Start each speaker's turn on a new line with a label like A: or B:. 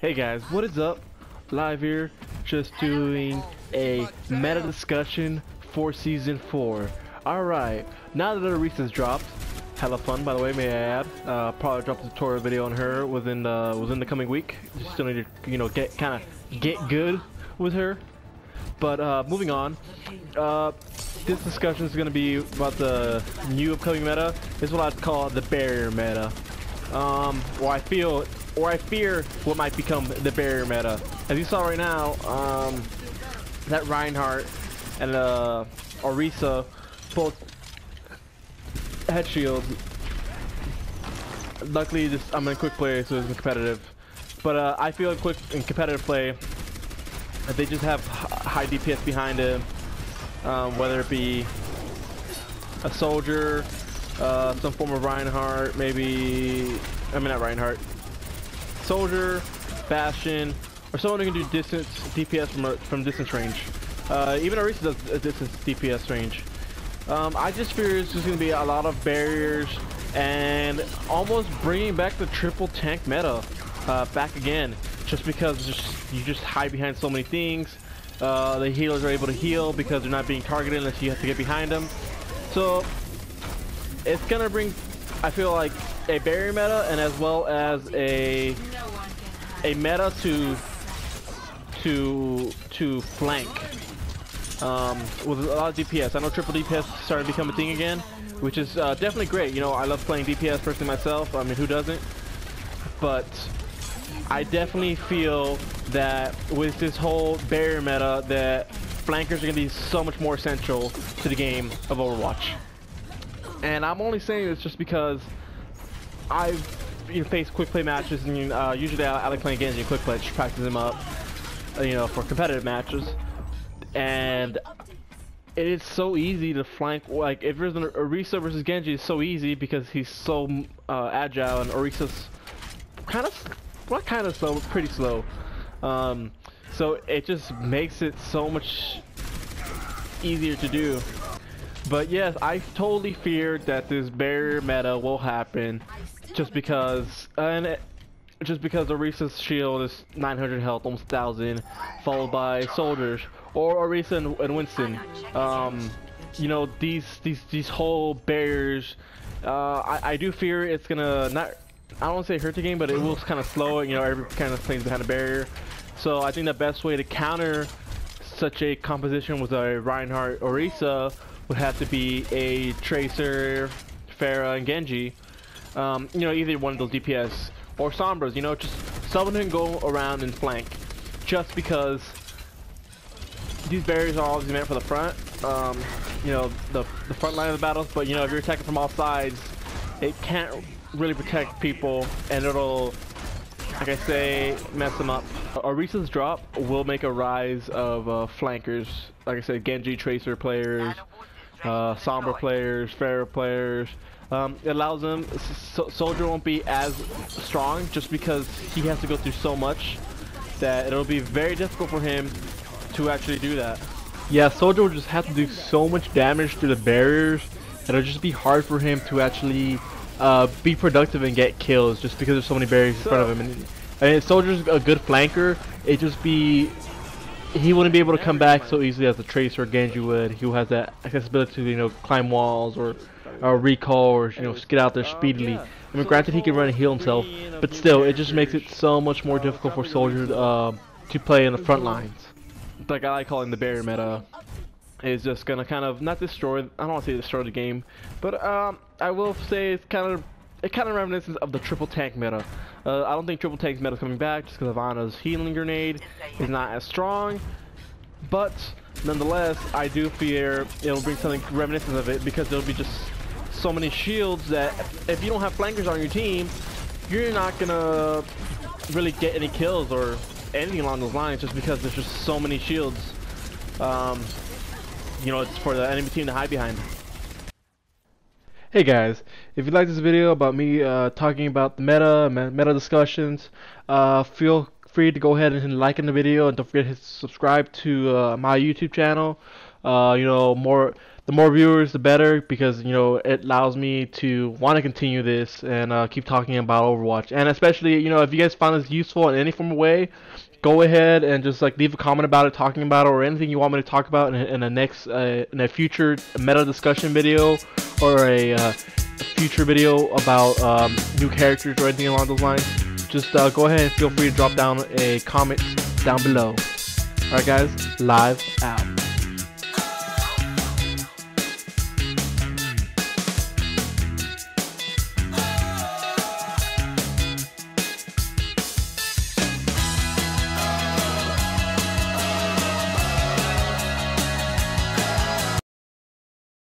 A: Hey guys, what is up? Live here, just doing a meta discussion for season 4. Alright, now that Arisa's dropped, hella fun by the way, may I add. Probably drop a tutorial video on her within the coming week. Just still need to, get good with her. But moving on, this discussion is going to be about the new upcoming meta. This is what I'd call the barrier meta. Or I fear what might become the barrier meta. As you saw right now, that Reinhardt and Orisa both had shields. Luckily, I'm in quick play, so it's competitive. But I feel in competitive play, they just have high DPS behind him, whether it be a soldier, some form of Reinhardt, not Reinhardt, soldier, Bastion, or someone who can do distance DPS from distance range. Even Orisa does a distance DPS range. I just fear it's just going to be a lot of barriers and almost bringing back the triple tank meta back again, just because you just hide behind so many things. The healers are able to heal because they're not being targeted unless you have to get behind them. So it's gonna bring, I feel like, a barrier meta and as well as a meta to flank with a lot of DPS. I know triple DPS is starting to become a thing again, which is definitely great. You know, I love playing DPS personally myself. I mean, who doesn't? But I definitely feel that with this whole barrier meta, that flankers are going to be so much more essential to the game of Overwatch. And I'm only saying this just because I've faced quick play matches, and usually I like playing Genji in quick play, just practice them up, for competitive matches. And it is so easy to flank. Like if there's an Orisa versus Genji, it's so easy because he's so agile, and Orisa's slow, pretty slow. So it just makes it so much easier to do. But yes, I totally feared that this barrier meta will happen, just because Orisa's shield is 900 health, almost 1,000, followed by soldiers or Orisa and Winston. These whole barriers. I do fear it's gonna not. I don't want to say hurt the game, but it will kind of slow it. Every kind of plays behind a barrier. So I think the best way to counter such a composition with a Reinhardt Orisa would have to be a Tracer, Pharah, and Genji. Either one of those DPS or Sombras. Just someone who can go around and flank. Just because these barriers are obviously meant for the front. The front line of the battles. But if you're attacking from all sides, it can't really protect people, and it'll, like I say, mess them up. Orisa's drop will make a rise of flankers. Like I said, Genji, Tracer players, Sombra players, Pharah players. It allows them. Soldier won't be as strong just because he has to go through so much that it'll be very difficult for him to actually do that. Yeah, Soldier will just have to do so much damage to the barriers that it'll just be hard for him to actually be productive and get kills just because there's so many barriers in front of him. And if Soldier's a good flanker, he wouldn't be able to come back so easily as a Tracer or Genji would. He has that accessibility to climb walls or recall or just get out there speedily. I mean, granted he can run and heal himself, but still it just makes it so much more difficult for Soldier to play in the front lines. Like I like calling the barrier meta is just gonna kind of not destroy. I don't want to say destroy the game, but I will say it kind of reminiscent of the triple tank meta. I don't think triple tank's meta is coming back just because Ivana's healing grenade is not as strong, but nonetheless I do fear it'll bring something reminiscent of it, because there'll be just so many shields that if you don't have flankers on your team, you're not gonna really get any kills or anything along those lines, just because there's just so many shields. It's for the enemy team to hide behind. Hey guys, if you like this video about me talking about the meta discussions, feel free to go ahead and like in the video, and don't forget to subscribe to my YouTube channel. The the more viewers, the better, because you know it allows me to want to continue this and keep talking about Overwatch. And especially, you know, if you guys find this useful in any form of way, go ahead and just like leave a comment about it, talking about it, or anything you want me to talk about in a next in a future meta discussion video, or a future video about new characters or anything along those lines. Just go ahead and feel free to drop down a comment down below. Alright guys, live out.